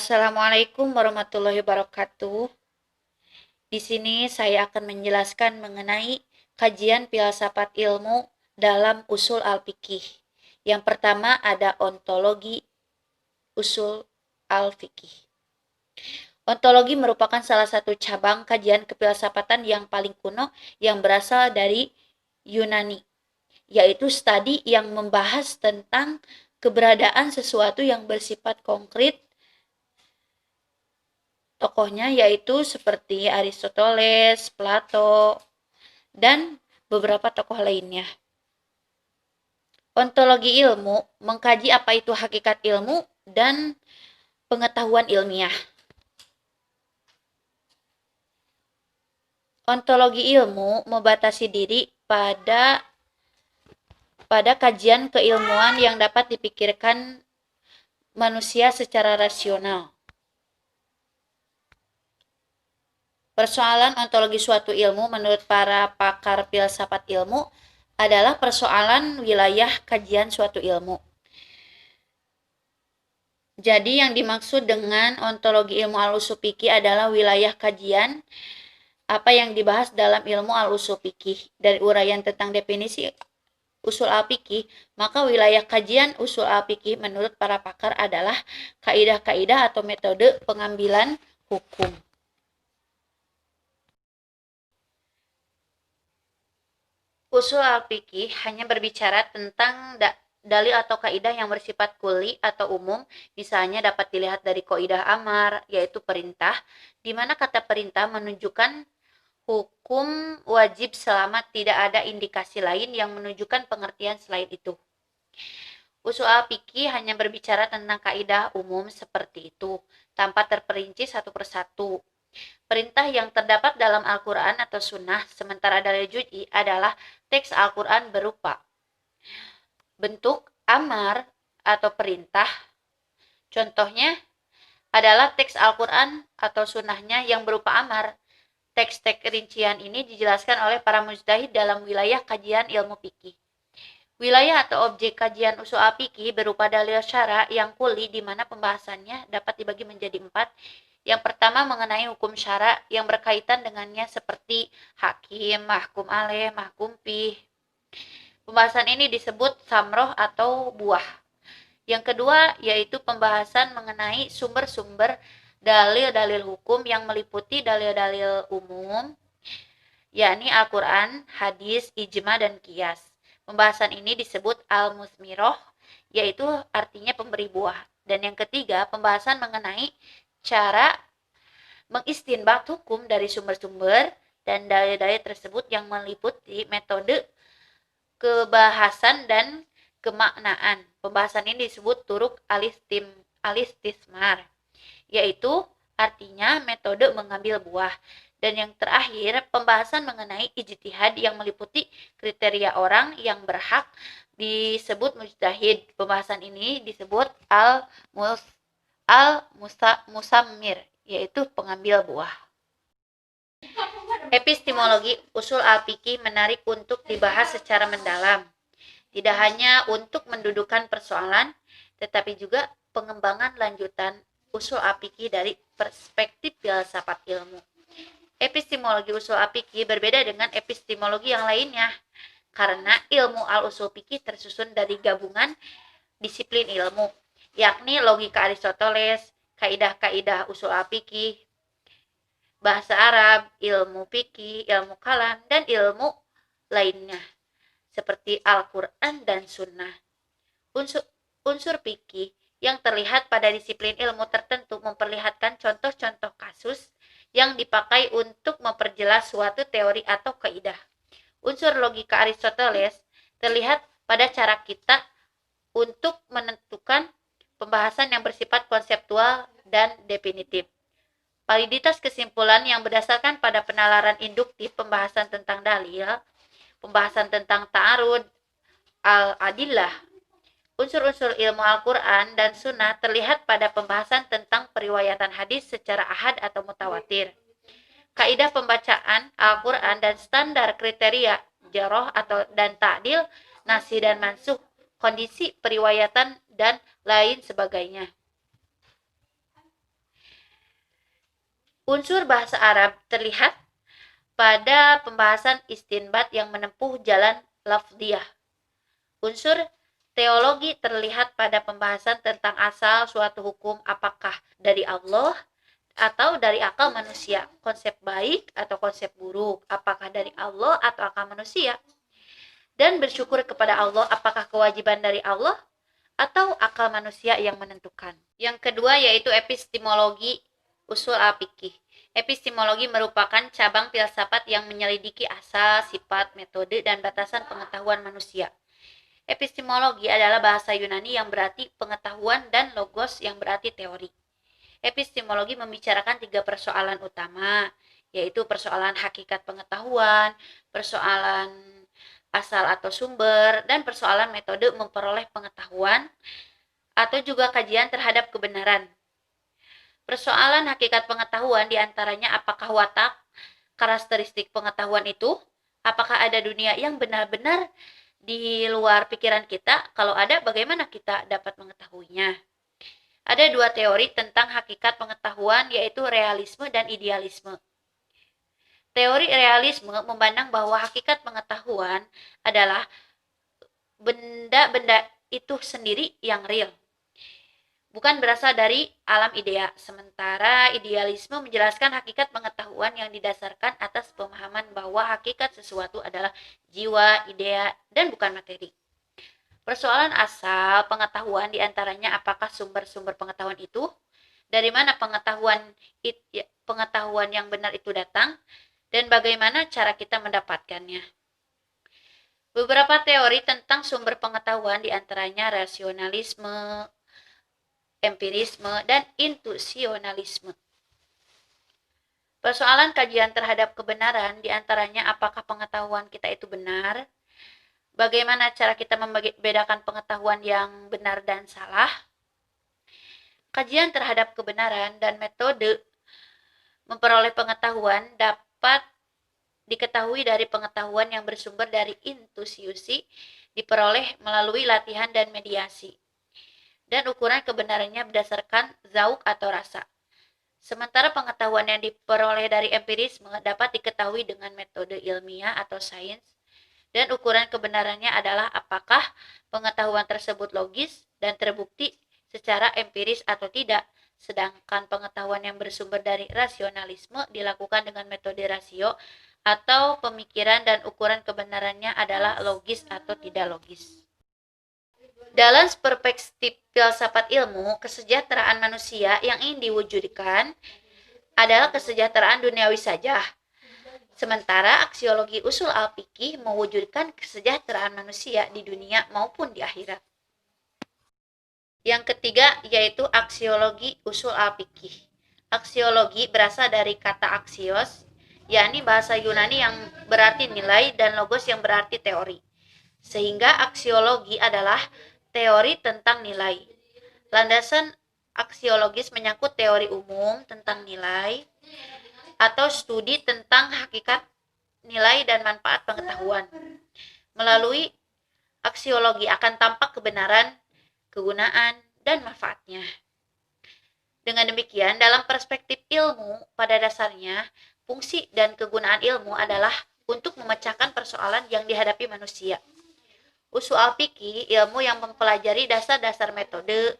Assalamualaikum warahmatullahi wabarakatuh. Di sini saya akan menjelaskan mengenai kajian filsafat ilmu dalam usul al-fiqih. Yang pertama ada ontologi usul al-fiqih. Ontologi merupakan salah satu cabang kajian kefilsafatan yang paling kuno yang berasal dari Yunani, yaitu studi yang membahas tentang keberadaan sesuatu yang bersifat konkret. Tokohnya yaitu seperti Aristoteles, Plato, dan beberapa tokoh lainnya. Ontologi ilmu mengkaji apa itu hakikat ilmu dan pengetahuan ilmiah. Ontologi ilmu membatasi diri pada kajian keilmuan yang dapat dipikirkan manusia secara rasional. Persoalan ontologi suatu ilmu menurut para pakar filsafat ilmu adalah persoalan wilayah kajian suatu ilmu. Jadi yang dimaksud dengan ontologi ilmu al-usul fiqih adalah wilayah kajian apa yang dibahas dalam ilmu al-usul fiqih. Dari uraian tentang definisi usul al-fiqih, maka wilayah kajian usul al-fiqih menurut para pakar adalah kaidah-kaidah atau metode pengambilan hukum. Usul al-fiqih hanya berbicara tentang dalil atau kaidah yang bersifat kuli atau umum, misalnya dapat dilihat dari kaidah amar, yaitu perintah, di mana kata perintah menunjukkan hukum wajib selama tidak ada indikasi lain yang menunjukkan pengertian selain itu. Usul al-fiqih hanya berbicara tentang kaidah umum seperti itu, tanpa terperinci satu persatu. Perintah yang terdapat dalam Al-Quran atau Sunnah, sementara dalil juz'i adalah teks Al-Quran berupa bentuk amar atau perintah. Contohnya adalah teks Al-Quran atau Sunnahnya yang berupa amar. Teks-teks rincian ini dijelaskan oleh para mujtahid dalam wilayah kajian ilmu fikih. Wilayah atau objek kajian usul al-fiqih berupa dalil syara yang kuli di mana pembahasannya dapat dibagi menjadi 4. Yang pertama mengenai hukum syara yang berkaitan dengannya seperti hakim, mahkum alaih, mahkum fih. Pembahasan ini disebut samroh atau buah. Yang kedua yaitu pembahasan mengenai sumber-sumber dalil-dalil hukum yang meliputi dalil-dalil umum, yakni Al-Quran, hadis, ijma, dan qiyas. Pembahasan ini disebut al-musmiroh, yaitu artinya pemberi buah. Dan yang ketiga, pembahasan mengenai cara mengistinbat hukum dari sumber-sumber dan dalil-dalil tersebut yang meliputi metode kebahasan dan kemaknaan. Pembahasan ini disebut turuk alistismar, yaitu artinya metode mengambil buah. Dan yang terakhir, pembahasan mengenai ijtihad yang meliputi kriteria orang yang berhak disebut mujtahid. Pembahasan ini disebut al-musammir, yaitu pengambil buah. Epistemologi usul al-fiqih menarik untuk dibahas secara mendalam. Tidak hanya untuk mendudukan persoalan, tetapi juga pengembangan lanjutan usul al-fiqih dari perspektif filsafat ilmu. Epistemologi usul al-fiqih berbeda dengan epistemologi yang lainnya, karena ilmu al-usul fiqih tersusun dari gabungan disiplin ilmu, yakni logika Aristoteles, kaidah-kaidah usul al-fiqih, bahasa Arab, ilmu fikih, ilmu kalam, dan ilmu lainnya, seperti Al-Quran dan Sunnah. Unsur fikih yang terlihat pada disiplin ilmu tertentu memperlihatkan contoh-contoh kasus yang dipakai untuk memperjelas suatu teori atau kaidah. Unsur logika Aristoteles terlihat pada cara kita untuk menentukan pembahasan yang bersifat konseptual dan definitif. Validitas kesimpulan yang berdasarkan pada penalaran induktif, pembahasan tentang dalil, pembahasan tentang ta'arud, al-adillah. Unsur-unsur ilmu Al-Quran dan Sunnah terlihat pada pembahasan tentang periwayatan hadis secara ahad atau mutawatir. Kaidah pembacaan Al-Quran dan standar kriteria jaroh dan ta'dil, nasih dan mansuh, kondisi periwayatan dan lain sebagainya. Unsur bahasa Arab terlihat pada pembahasan istinbat yang menempuh jalan lafdhiyah. Unsur teologi terlihat pada pembahasan tentang asal suatu hukum, apakah dari Allah atau dari akal manusia, konsep baik atau konsep buruk, apakah dari Allah atau akal manusia, dan bersyukur kepada Allah, apakah kewajiban dari Allah atau akal manusia yang menentukan. Yang kedua yaitu epistemologi usul al-fiqih. Epistemologi merupakan cabang filsafat yang menyelidiki asal, sifat, metode, dan batasan pengetahuan manusia. Epistemologi adalah bahasa Yunani yang berarti pengetahuan dan logos yang berarti teori. Epistemologi membicarakan 3 persoalan utama, yaitu persoalan hakikat pengetahuan, persoalan asal atau sumber, dan persoalan metode memperoleh pengetahuan atau juga kajian terhadap kebenaran. Persoalan hakikat pengetahuan diantaranya apakah watak, karakteristik pengetahuan itu, apakah ada dunia yang benar-benar di luar pikiran kita, kalau ada bagaimana kita dapat mengetahuinya. Ada 2 teori tentang hakikat pengetahuan yaitu realisme dan idealisme. Teori realisme memandang bahwa hakikat pengetahuan adalah benda-benda itu sendiri yang real, bukan berasal dari alam idea. Sementara idealisme menjelaskan hakikat pengetahuan yang didasarkan atas pemahaman bahwa hakikat sesuatu adalah jiwa, idea, dan bukan materi. Persoalan asal pengetahuan diantaranya apakah sumber-sumber pengetahuan itu, dari mana pengetahuan yang benar itu datang, dan bagaimana cara kita mendapatkannya. Beberapa teori tentang sumber pengetahuan diantaranya rasionalisme, empirisme, dan intuisionalisme. Persoalan kajian terhadap kebenaran diantaranya apakah pengetahuan kita itu benar, bagaimana cara kita membedakan pengetahuan yang benar dan salah. Kajian terhadap kebenaran dan metode memperoleh pengetahuan dapat diketahui dari pengetahuan yang bersumber dari intuisi, diperoleh melalui latihan dan mediasi. Dan ukuran kebenarannya berdasarkan zauk atau rasa. Sementara pengetahuan yang diperoleh dari empirisme dapat diketahui dengan metode ilmiah atau sains, dan ukuran kebenarannya adalah apakah pengetahuan tersebut logis dan terbukti secara empiris atau tidak. Sedangkan pengetahuan yang bersumber dari rasionalisme dilakukan dengan metode rasio atau pemikiran, dan ukuran kebenarannya adalah logis atau tidak logis. Dalam perspektif filsafat ilmu, kesejahteraan manusia yang ingin diwujudkan adalah kesejahteraan duniawi saja. Sementara aksiologi usul al-fiqih mewujudkan kesejahteraan manusia di dunia maupun di akhirat. Yang ketiga yaitu aksiologi usul al-fiqih. Aksiologi berasal dari kata aksios, yakni bahasa Yunani yang berarti nilai, dan logos yang berarti teori. Sehingga aksiologi adalah teori tentang nilai. Landasan aksiologis menyangkut teori umum tentang nilai atau studi tentang hakikat nilai dan manfaat pengetahuan. Melalui aksiologi akan tampak kebenaran, kegunaan, dan manfaatnya. Dengan demikian, dalam perspektif ilmu, pada dasarnya, fungsi dan kegunaan ilmu adalah untuk memecahkan persoalan yang dihadapi manusia. Usul al-fiqih, ilmu yang mempelajari dasar-dasar metode,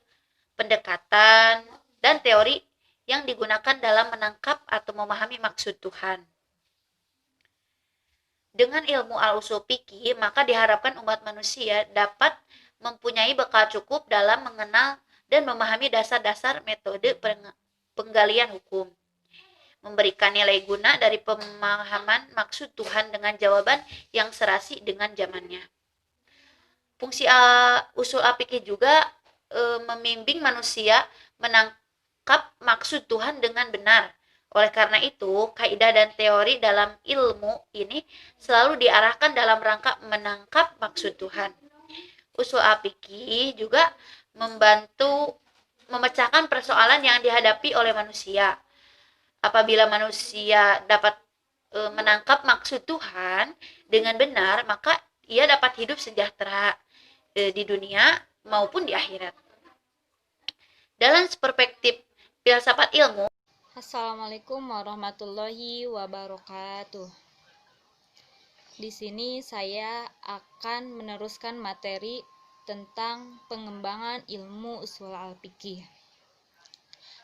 pendekatan, dan teori yang digunakan dalam menangkap atau memahami maksud Tuhan. Dengan ilmu al-usul fiqih, maka diharapkan umat manusia dapat mempunyai bekal cukup dalam mengenal dan memahami dasar-dasar metode penggalian hukum, memberikan nilai guna dari pemahaman maksud Tuhan dengan jawaban yang serasi dengan zamannya. Fungsi usul al-fiqih juga membimbing manusia menangkap maksud Tuhan dengan benar. Oleh karena itu, kaidah dan teori dalam ilmu ini selalu diarahkan dalam rangka menangkap maksud Tuhan. Usul al-fiqih juga membantu memecahkan persoalan yang dihadapi oleh manusia. Apabila manusia dapat menangkap maksud Tuhan dengan benar, maka ia dapat hidup sejahtera di dunia maupun di akhirat. Dalam perspektif filsafat ilmu, Assalamualaikum warahmatullahi wabarakatuh. Di sini saya akan meneruskan materi tentang pengembangan ilmu usul al-fiqih.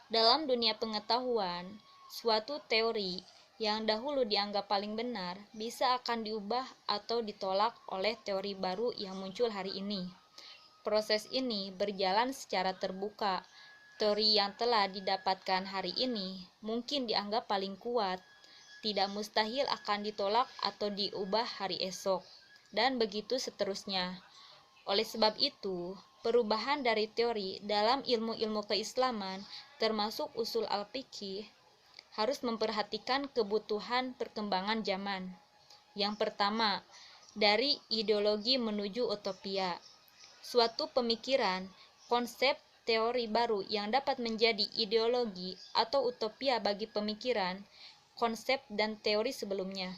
Dalam dunia pengetahuan, suatu teori yang dahulu dianggap paling benar bisa akan diubah atau ditolak oleh teori baru yang muncul hari ini. Proses ini berjalan secara terbuka. Teori yang telah didapatkan hari ini mungkin dianggap paling kuat, tidak mustahil akan ditolak atau diubah hari esok, dan begitu seterusnya. Oleh sebab itu, perubahan dari teori dalam ilmu-ilmu keislaman, termasuk usul al-fiqih, harus memperhatikan kebutuhan perkembangan zaman. Yang pertama, dari ideologi menuju utopia. Suatu pemikiran, konsep, teori baru yang dapat menjadi ideologi atau utopia bagi pemikiran, konsep dan teori sebelumnya.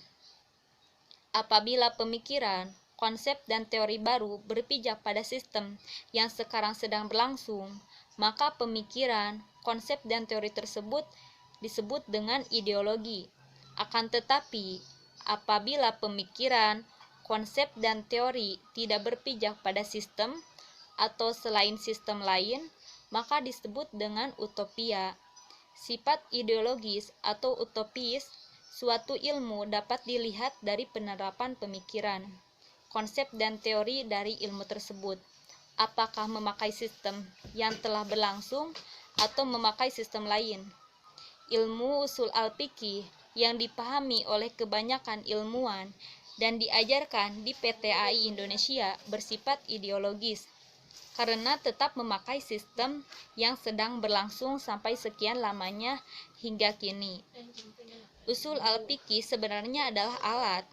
Apabila pemikiran, konsep dan teori baru berpijak pada sistem yang sekarang sedang berlangsung, maka pemikiran, konsep dan teori tersebut disebut dengan ideologi. Akan tetapi, apabila pemikiran, konsep dan teori tidak berpijak pada sistem atau selain sistem lain, maka disebut dengan utopia. Sifat ideologis atau utopis suatu ilmu dapat dilihat dari penerapan pemikiran, konsep dan teori dari ilmu tersebut. Apakah memakai sistem yang telah berlangsung atau memakai sistem lain? Ilmu usul al-fiqih yang dipahami oleh kebanyakan ilmuwan dan diajarkan di PTAI Indonesia bersifat ideologis, karena tetap memakai sistem yang sedang berlangsung sampai sekian lamanya hingga kini. Usul al-fiqih sebenarnya adalah alat,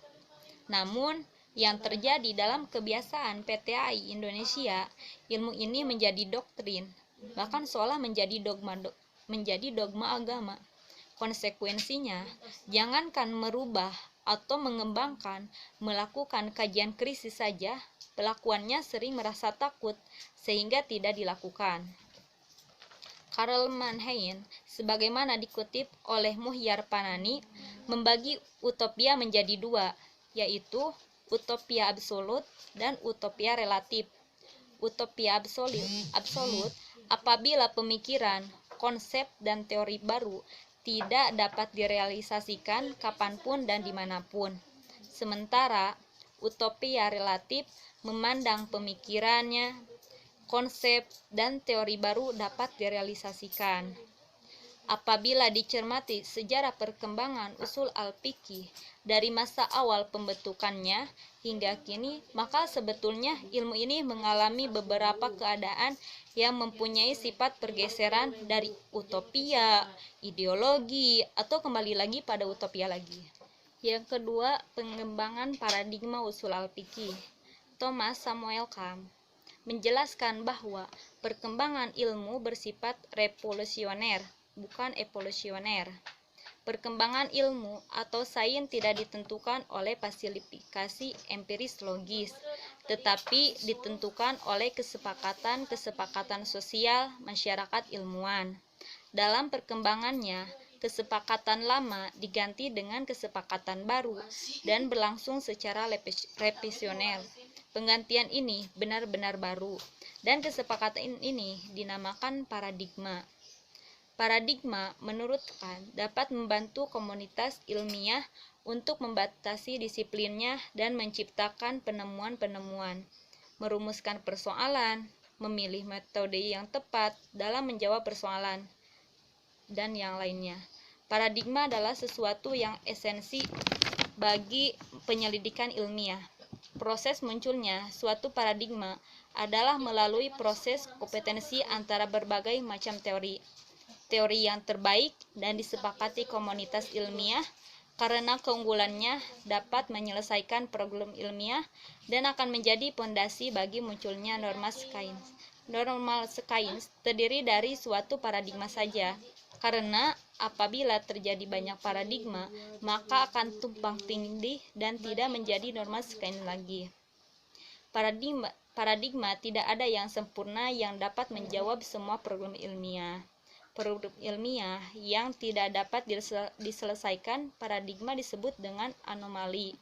namun yang terjadi dalam kebiasaan PTAI Indonesia, ilmu ini menjadi doktrin, bahkan seolah menjadi dogma agama. Konsekuensinya, jangankan merubah atau mengembangkan, melakukan kajian krisis saja, pelakuannya sering merasa takut sehingga tidak dilakukan. Karl Mannheim, sebagaimana dikutip oleh Muhyar Panani, membagi utopia menjadi dua, yaitu utopia absolut dan utopia relatif. Utopia absolut apabila pemikiran, konsep, dan teori baru tidak dapat direalisasikan kapanpun dan dimanapun. Sementara utopia relatif memandang pemikirannya, konsep, dan teori baru dapat direalisasikan. Apabila dicermati sejarah perkembangan usul al-fiqih dari masa awal pembentukannya hingga kini, maka sebetulnya ilmu ini mengalami beberapa keadaan yang mempunyai sifat pergeseran dari utopia, ideologi, atau kembali lagi pada utopia lagi. Yang kedua, pengembangan paradigma usul al-fiqih. Thomas Samuel Kahn menjelaskan bahwa perkembangan ilmu bersifat revolusioner, bukan evolusioner. Perkembangan ilmu atau sains tidak ditentukan oleh falsifikasi empiris logis, tetapi ditentukan oleh kesepakatan sosial masyarakat ilmuwan. Dalam perkembangannya, kesepakatan lama diganti dengan kesepakatan baru dan berlangsung secara revisioner. Penggantian ini benar-benar baru, dan kesepakatan ini dinamakan paradigma. Paradigma menurut Kahn dapat membantu komunitas ilmiah untuk membatasi disiplinnya dan menciptakan penemuan-penemuan, merumuskan persoalan, memilih metode yang tepat dalam menjawab persoalan, dan yang lainnya. Paradigma adalah sesuatu yang esensi bagi penyelidikan ilmiah. Proses munculnya suatu paradigma adalah melalui proses kompetensi antara berbagai macam teori yang terbaik dan disepakati komunitas ilmiah karena keunggulannya dapat menyelesaikan problem ilmiah dan akan menjadi pondasi bagi munculnya norma sains. Normal sains terdiri dari suatu paradigma saja, karena apabila terjadi banyak paradigma, maka akan tumpang tindih dan tidak menjadi norma sains lagi. Paradigma tidak ada yang sempurna yang dapat menjawab semua problem ilmiah. problem ilmiah yang tidak dapat diselesaikan, paradigma disebut dengan anomali.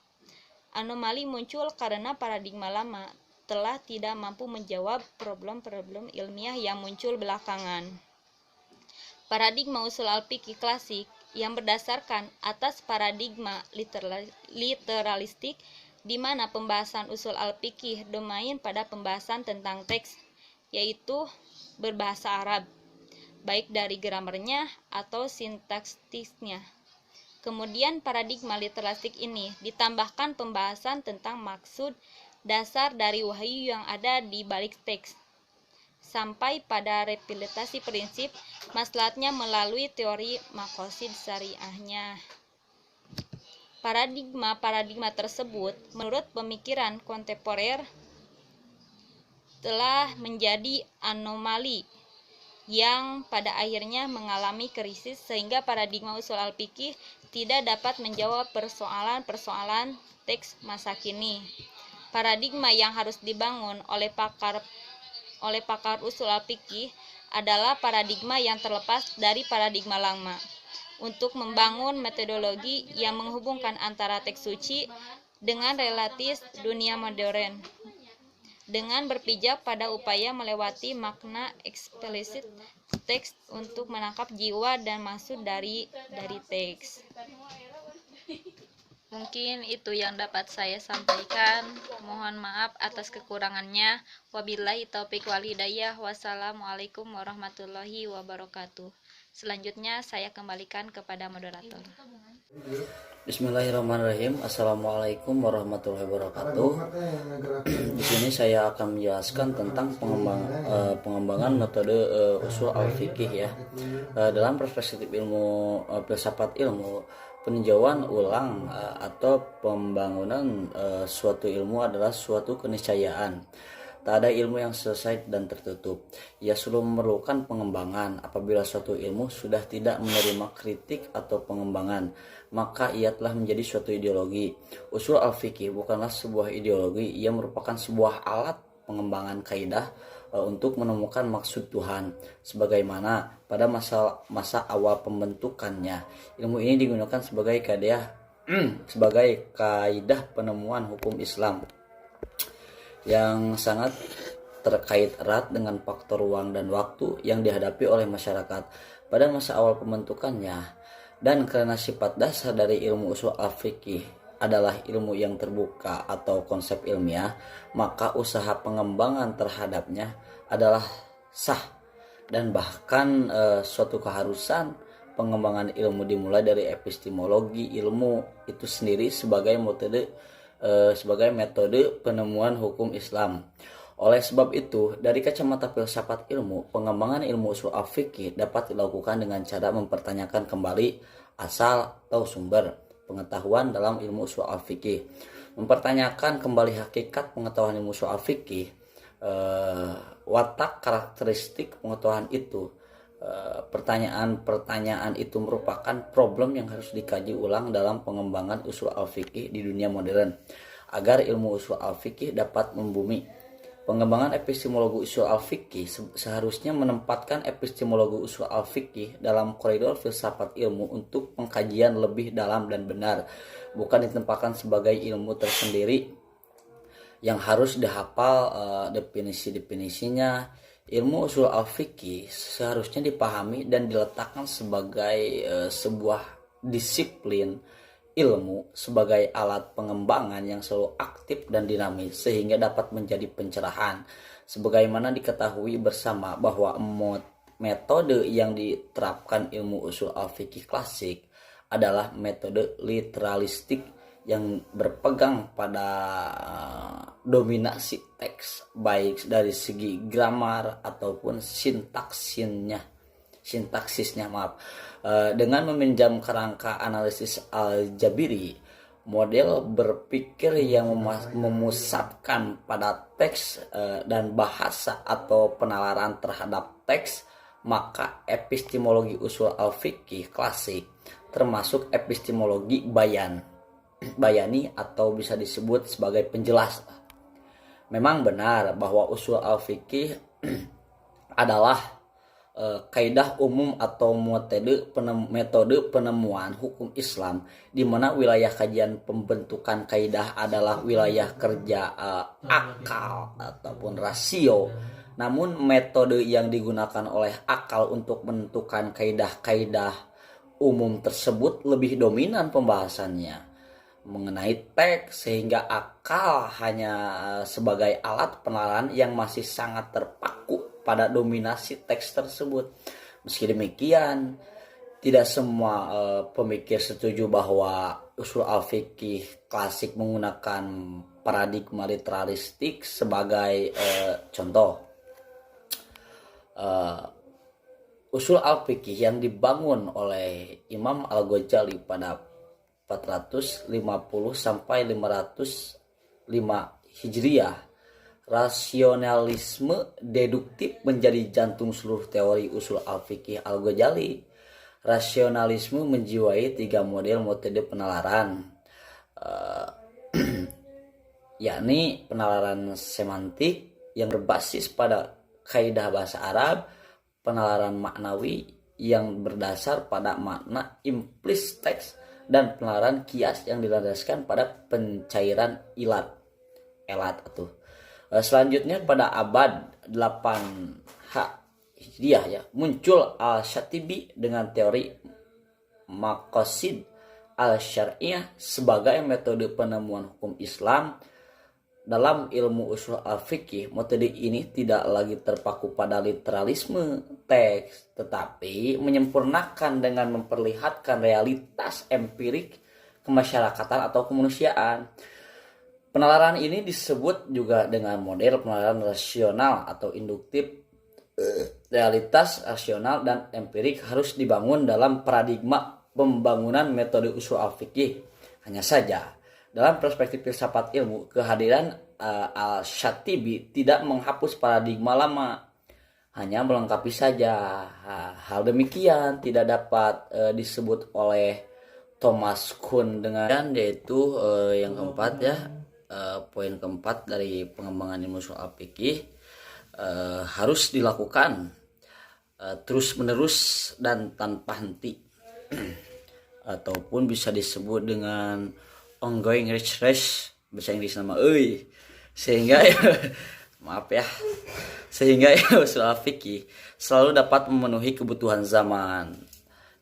Anomali muncul karena paradigma lama telah tidak mampu menjawab problem-problem ilmiah yang muncul belakangan. Paradigma usul al-fiqih klasik yang berdasarkan atas paradigma literalistik, di mana pembahasan usul al-fiqih domain pada pembahasan tentang teks, yaitu berbahasa Arab, baik dari gramernya atau sintaksisnya. Kemudian paradigma literalistik ini ditambahkan pembahasan tentang maksud dasar dari wahyu yang ada di balik teks, sampai pada rehabilitasi prinsip maslahatnya melalui teori maqasid syariahnya. Paradigma tersebut menurut pemikiran kontemporer telah menjadi anomali yang pada akhirnya mengalami krisis, sehingga paradigma usul al-fiqih tidak dapat menjawab persoalan-persoalan teks masa kini. Paradigma yang harus dibangun oleh pakar usul al-fiqih adalah paradigma yang terlepas dari paradigma lama, untuk membangun metodologi yang menghubungkan antara teks suci dengan relatif dunia modern, dengan berpijak pada upaya melewati makna eksplisit teks untuk menangkap jiwa dan maksud dari teks. Mungkin itu yang dapat saya sampaikan. Mohon maaf atas kekurangannya. Wabillahi taufiq wal hidayah. Wassalamualaikum warahmatullahi wabarakatuh. Selanjutnya saya kembalikan kepada moderator. Bismillahirrahmanirrahim. Assalamualaikum warahmatullahi wabarakatuh. Di sini saya akan menjelaskan tentang pengembangan metode usul al-fiqih ya. Dalam perspektif ilmu filsafat ilmu, peninjauan ulang atau pembangunan suatu ilmu adalah suatu keniscayaan. Tak ada ilmu yang selesai dan tertutup. Ia selalu memerlukan pengembangan. Apabila suatu ilmu sudah tidak menerima kritik atau pengembangan, maka ia telah menjadi suatu ideologi. Usul al-fiqih bukanlah sebuah ideologi, ia merupakan sebuah alat pengembangan kaidah untuk menemukan maksud Tuhan. Sebagaimana pada masa awal pembentukannya, ilmu ini digunakan sebagai kaidah penemuan hukum Islam yang sangat terkait erat dengan faktor ruang dan waktu yang dihadapi oleh masyarakat pada masa awal pembentukannya. Dan karena sifat dasar dari ilmu usul al-fiqih adalah ilmu yang terbuka atau konsep ilmiah, maka usaha pengembangan terhadapnya adalah sah, dan bahkan suatu keharusan pengembangan ilmu dimulai dari epistemologi ilmu itu sendiri sebagai metode penemuan hukum Islam. Oleh sebab itu, dari kacamata filsafat ilmu, pengembangan ilmu usul al-fiqih dapat dilakukan dengan cara mempertanyakan kembali asal atau sumber pengetahuan dalam ilmu usul al-fiqih, mempertanyakan kembali hakikat pengetahuan ilmu usul al-fiqih, watak karakteristik pengetahuan itu. Pertanyaan-pertanyaan itu merupakan problem yang harus dikaji ulang dalam pengembangan usul al-fiqih di dunia modern agar ilmu usul al-fiqih dapat membumi. Pengembangan epistemologi usul al-fiqih seharusnya menempatkan epistemologi usul al-fiqih dalam koridor filsafat ilmu untuk pengkajian lebih dalam dan benar, bukan ditempatkan sebagai ilmu tersendiri yang harus dihafal definisi-definisinya. Ilmu usul al-fiqih seharusnya dipahami dan diletakkan sebagai sebuah disiplin ilmu, sebagai alat pengembangan yang selalu aktif dan dinamis sehingga dapat menjadi pencerahan. Sebagaimana diketahui bersama bahwa metode yang diterapkan ilmu usul al-fiqih klasik adalah metode literalistik yang berpegang pada dominasi teks, baik dari segi grammar ataupun sintaksisnya, dengan meminjam kerangka analisis al-Jabiri, model berpikir yang memusatkan pada teks dan bahasa atau penalaran terhadap teks, maka epistemologi usul al-fiqih klasik termasuk epistemologi bayani atau bisa disebut sebagai penjelas. Memang benar bahwa usul al-fiqih adalah kaidah umum atau metode penemuan hukum Islam, di mana wilayah kajian pembentukan kaidah adalah wilayah kerja akal ataupun rasio. Namun metode yang digunakan oleh akal untuk menentukan kaidah-kaidah umum tersebut lebih dominan pembahasannya mengenai teks, sehingga akal hanya sebagai alat penalaran yang masih sangat terpaku pada dominasi teks tersebut. Meski demikian, tidak semua pemikir setuju bahwa usul al-fiqih klasik menggunakan paradigma literalistik sebagai contoh. Usul al-fiqih yang dibangun oleh Imam Al-Ghazali pada 450 sampai 505 Hijriah, rasionalisme deduktif menjadi jantung seluruh teori usul al-fiqih Al-Ghazali. Rasionalisme menjiwai 3 metode penalaran, yakni penalaran semantik yang berbasis pada kaidah bahasa Arab, penalaran maknawi yang berdasar pada makna implis teks, dan penalaran kias yang dilandaskan pada pencairan elat atau selanjutnya pada abad 8H Hijriah ya, muncul Al-Syatibi dengan teori maqasid al-syar'iyah sebagai metode penemuan hukum Islam. Dalam ilmu usul al-fiqih, metode ini tidak lagi terpaku pada literalisme teks, tetapi menyempurnakan dengan memperlihatkan realitas empirik kemasyarakatan atau kemanusiaan. Penalaran ini disebut juga dengan model penalaran rasional atau induktif. Realitas rasional dan empirik harus dibangun dalam paradigma pembangunan metode usul al-fiqih. Hanya saja, dalam perspektif filsafat ilmu, kehadiran Al-Syatibi tidak menghapus paradigma lama, hanya melengkapi saja. Hal demikian tidak dapat disebut oleh Thomas Kuhn dengan, yaitu yang keempat ya, poin keempat dari pengembangan ilmu usul al-fiqih harus dilakukan terus menerus dan tanpa henti ataupun bisa disebut dengan ongoing research, bahasa Inggris nama sehingga maaf ya, sehingga usul al-fiqih selalu dapat memenuhi kebutuhan zaman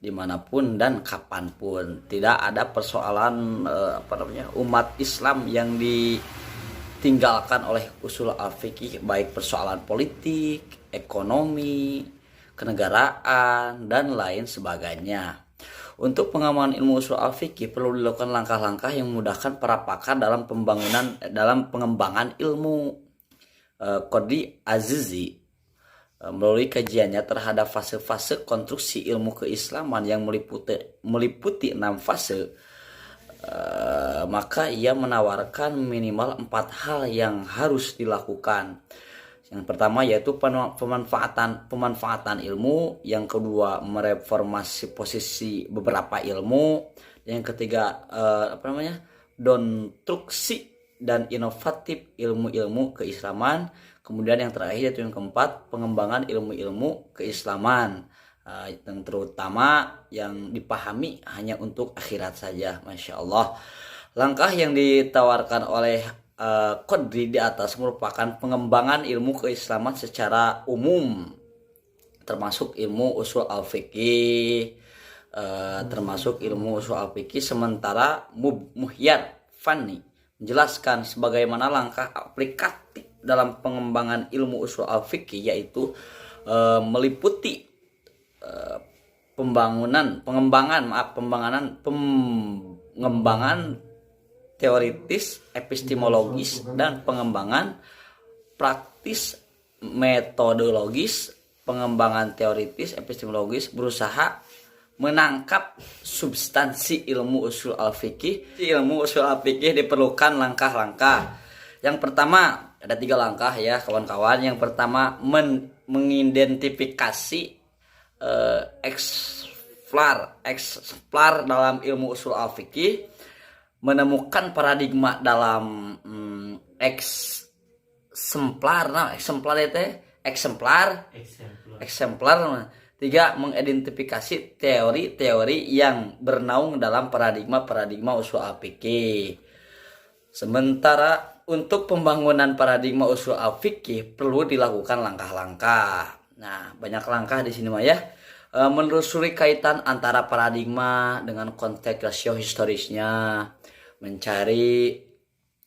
dimanapun dan kapanpun. Tidak ada persoalan umat Islam yang ditinggalkan oleh usul al-fiqih, baik persoalan politik, ekonomi, kenegaraan, dan lain sebagainya. Untuk pengembangan ilmu usul al-fiqih perlu dilakukan langkah-langkah yang memudahkan para pakar dalam pengembangan ilmu. Qadri Azizi melalui kajiannya terhadap fase-fase konstruksi ilmu keislaman yang meliputi 6 fase, maka ia menawarkan minimal 4 hal yang harus dilakukan. Yang pertama yaitu pemanfaatan ilmu, yang kedua mereformasi posisi beberapa ilmu, yang ketiga donstruksi dan inovatif ilmu-ilmu keislaman, kemudian yang terakhir yaitu yang keempat pengembangan ilmu-ilmu keislaman, yang terutama yang dipahami hanya untuk akhirat saja. Masya Allah, langkah yang ditawarkan oleh Qadri di atas merupakan pengembangan ilmu keislaman secara umum, termasuk ilmu usul al-fiqih, sementara Muhyar Fani menjelaskan sebagaimana langkah aplikatif dalam pengembangan ilmu usul al-fiqih, yaitu meliputi pengembangan teoritis, epistemologis, dan pengembangan praktis metodologis. Pengembangan teoritis, epistemologis berusaha menangkap substansi ilmu usul al-fiqih. Ilmu usul al-fiqih diperlukan langkah-langkah. Yang pertama, ada 3 langkah ya kawan-kawan. Yang pertama, mengidentifikasi eksemplar dalam ilmu usul al-fiqih, menemukan paradigma dalam eksemplar itu eksemplar. Eksemplar. 3. Mengidentifikasi teori-teori yang bernaung dalam paradigma usul al-fiqih. Sementara untuk pembangunan paradigma usul al-fiqih perlu dilakukan langkah-langkah. Nah, banyak langkah di sini mah ya. Menelusuri kaitan antara paradigma dengan konteks rasio historisnya, mencari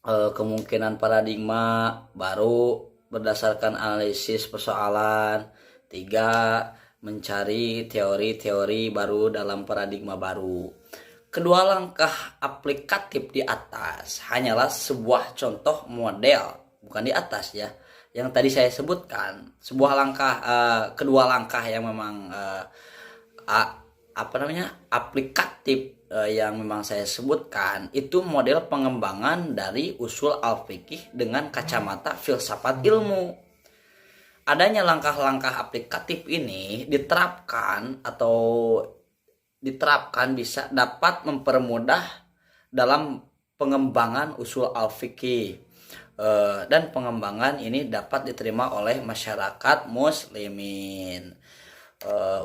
kemungkinan paradigma baru berdasarkan analisis persoalan. 3. Mencari teori-teori baru dalam paradigma baru. Kedua langkah aplikatif di atas hanyalah sebuah contoh model, bukan di atas ya, yang tadi saya sebutkan. Sebuah langkah, kedua langkah yang memang aplikatif yang memang saya sebutkan itu model pengembangan dari usul al-fiqih dengan kacamata filsafat ilmu. Adanya langkah-langkah aplikatif ini diterapkan bisa dapat mempermudah dalam pengembangan usul al-fiqih, dan pengembangan ini dapat diterima oleh masyarakat muslimin.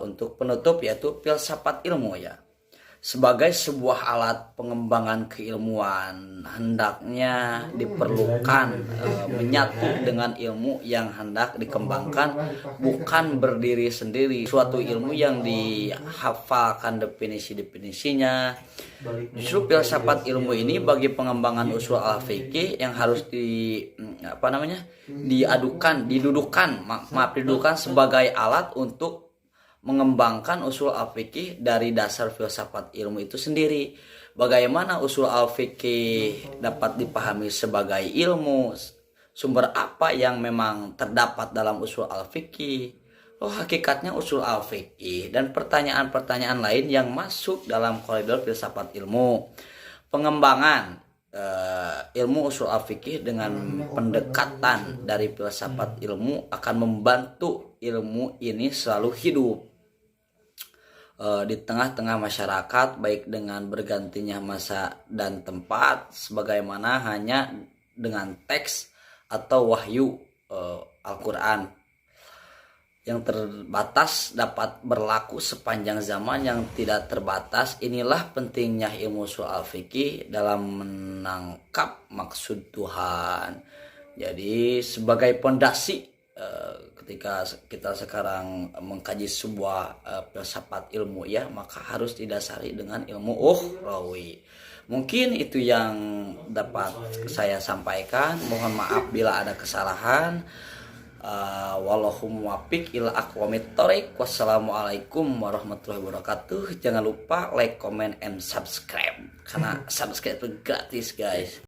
Untuk penutup yaitu filsafat ilmu ya, sebagai sebuah alat pengembangan keilmuan hendaknya diperlukan menyatu dengan ilmu yang hendak dikembangkan, bukan berdiri sendiri. Suatu ilmu yang dihafalkan definisi-definisinya. Justru filsafat ilmu ini bagi pengembangan usul al-fiqih yang harus didudukan sebagai alat untuk mengembangkan usul al-fiqih dari dasar filsafat ilmu itu sendiri. Bagaimana usul al-fiqih dapat dipahami sebagai ilmu? Sumber apa yang memang terdapat dalam usul al-fiqih? Hakikatnya usul al-fiqih dan pertanyaan-pertanyaan lain yang masuk dalam koridor filsafat ilmu. Pengembangan ilmu usul al-fiqih dengan pendekatan dari filsafat ilmu akan membantu ilmu ini selalu hidup di tengah-tengah masyarakat, baik dengan bergantinya masa dan tempat, sebagaimana hanya dengan teks atau wahyu Al-Quran yang terbatas dapat berlaku sepanjang zaman yang tidak terbatas. Inilah pentingnya ilmu usul al-fiqih dalam menangkap maksud Tuhan. Jadi sebagai pondasi ketika kita sekarang mengkaji sebuah filsafat ilmu ya, maka harus didasari dengan ilmu ukhrawi. Mungkin itu yang dapat saya sampaikan. Mohon maaf bila ada kesalahan. Wallahu muwaffiq ila aqwamit thoriq. Wassalamualaikum warahmatullahi wabarakatuh. Jangan lupa like, comment, and subscribe karena subscribe itu gratis guys.